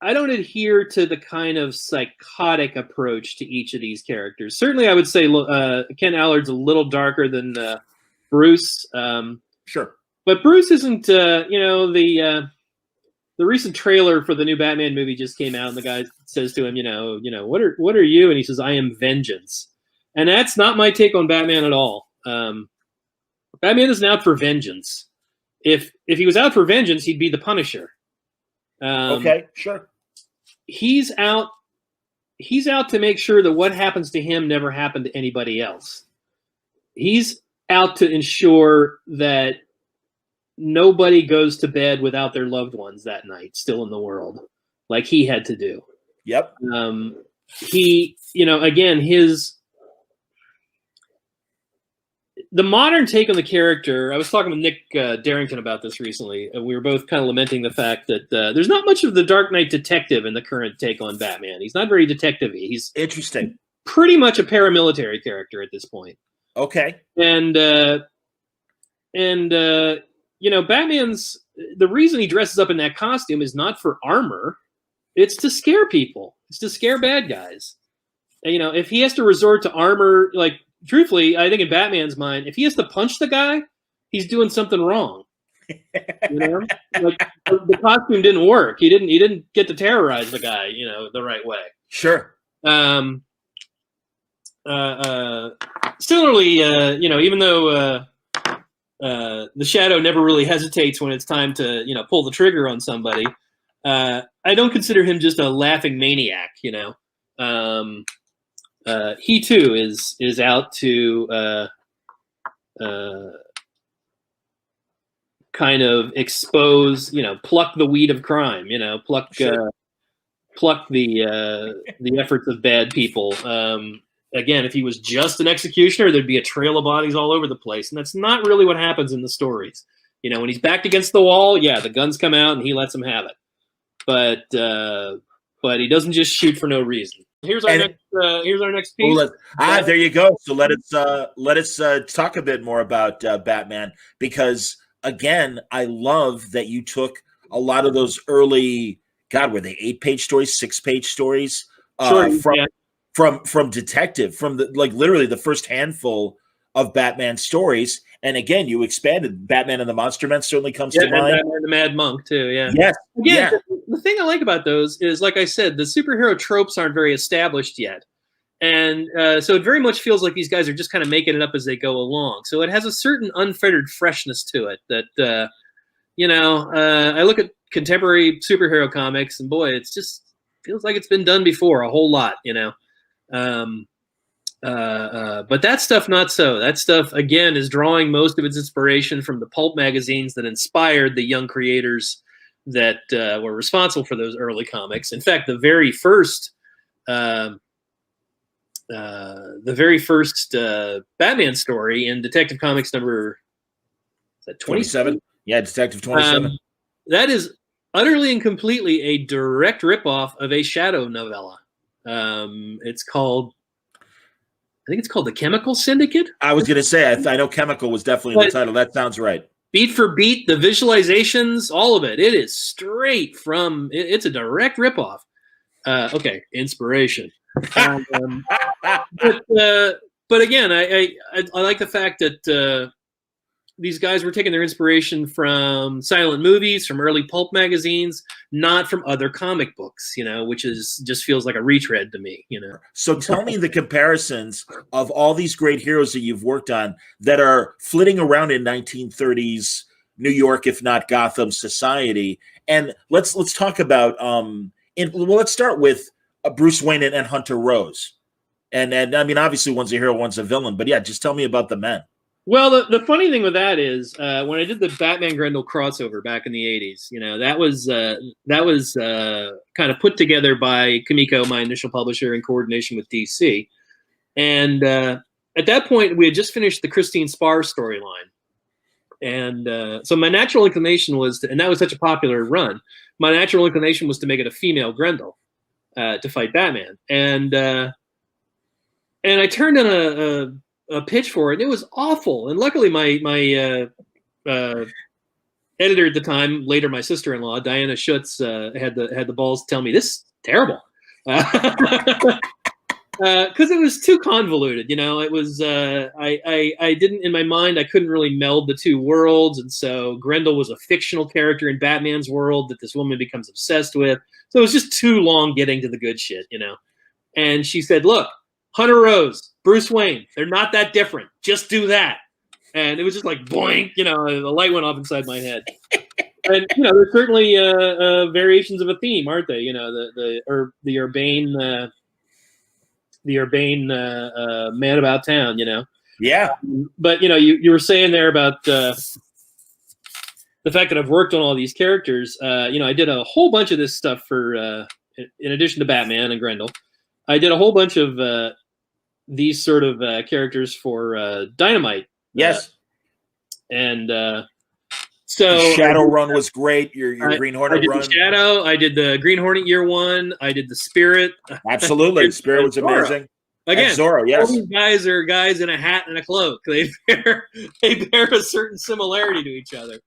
I don't adhere to the kind of psychotic approach to each of these characters. Certainly, I would say Ken Allard's a little darker than Bruce. Sure. But Bruce isn't, the recent trailer for the new Batman movie just came out, and the guy says to him, what are you? And he says, I am vengeance. And that's not my take on Batman at all. Batman isn't out for vengeance. If he was out for vengeance, he'd be the Punisher. Okay, sure. He's out to make sure that what happens to him never happened to anybody else. He's out to ensure that nobody goes to bed without their loved ones that night, still in the world, like he had to do. Yep. The modern take on the character, I was talking with Nick Darrington about this recently. We were both kind of lamenting the fact that there's not much of the Dark Knight detective in the current take on Batman. He's not very detective-y. He's interesting. Pretty much a paramilitary character at this point. Okay. And Batman's, the reason he dresses up in that costume is not for armor. It's to scare people. It's to scare bad guys. And, if he has to resort to armor, like, truthfully, I think in Batman's mind, if he has to punch the guy, he's doing something wrong. Like, the costume didn't work. He didn't get to terrorize the guy, the right way. Sure. Similarly, even though the Shadow never really hesitates when it's time to, pull the trigger on somebody, I don't consider him just a laughing maniac. He too is out to kind of expose, pluck the weed of crime, pluck Sure. Pluck the efforts of bad people. Again, if he was just an executioner, there'd be a trail of bodies all over the place, and that's not really what happens in the stories. When he's backed against the wall, yeah, the guns come out and he lets them have it, but he doesn't just shoot for no reason. Here's our next piece. Well, there you go. So let us talk a bit more about Batman, because again, I love that you took a lot of those early, God, were they 8-page stories, 6-page stories, from detective, from literally the first handful of Batman stories. And again, you expanded. Batman and the Monster Men certainly comes to mind. Batman and the Mad Monk too. Yeah. Yes. Again, the thing I like about those is, like I said, the superhero tropes aren't very established yet. And so it very much feels like these guys are just kind of making it up as they go along. So it has a certain unfettered freshness to it that, I look at contemporary superhero comics and boy, it's just feels like it's been done before a whole lot, but that stuff, not so. That stuff, again, is drawing most of its inspiration from the pulp magazines that inspired the young creators that were responsible for those early comics. In fact, the very first Batman story in Detective Comics number 27. Yeah, Detective 27. That is utterly and completely a direct ripoff of a Shadow novella. It's called, I think it's called The Chemical Syndicate. I was going to say, I know Chemical was definitely in the title. That sounds right. Beat for beat, the visualizations, all of it. It is straight from, it's a direct ripoff. Okay, inspiration. But again, I like the fact that these guys were taking their inspiration from silent movies, from early pulp magazines, not from other comic books, which just feels like a retread to me, So tell me the comparisons of all these great heroes that you've worked on that are flitting around in 1930s New York, if not Gotham society. And let's talk about, let's start with Bruce Wayne and Hunter Rose. And I mean, obviously one's a hero, one's a villain, but yeah, just tell me about the men. Well, the funny thing with that is when I did the Batman Grendel crossover back in the 80s, that was kind of put together by Kamiko, my initial publisher, in coordination with DC. And at that point, we had just finished the Christine Spar storyline. And so my natural inclination was and that was such a popular run, my natural inclination was to make it a female Grendel to fight Batman. And I turned in a pitch for it, and it was awful. And luckily, my editor at the time, later my sister-in-law, Diana Schutz, had the balls to tell me this is terrible. Because it was too convoluted, it was I didn't, in my mind, I couldn't really meld the two worlds, and so Grendel was a fictional character in Batman's world that this woman becomes obsessed with, so it was just too long getting to the good shit, and she said, look, Hunter Rose, Bruce Wayne, they're not that different, just do that. And it was just like boink, the light went off inside my head. And there's certainly variations of a theme, aren't they? The urbane man about town, Yeah. But you were saying there about the fact that I've worked on all these characters. I did a whole bunch of this stuff for, in addition to Batman and Grendel, I did a whole bunch of these sort of characters for Dynamite. Yes. And so Shadowrun was great. Your Green Hornet run. I did the Shadow. I did the Green Hornet year 1. I did the Spirit. Absolutely, Spirit was amazing. Again, Zorro, yes. All these guys are guys in a hat and a cloak. They bear a certain similarity to each other.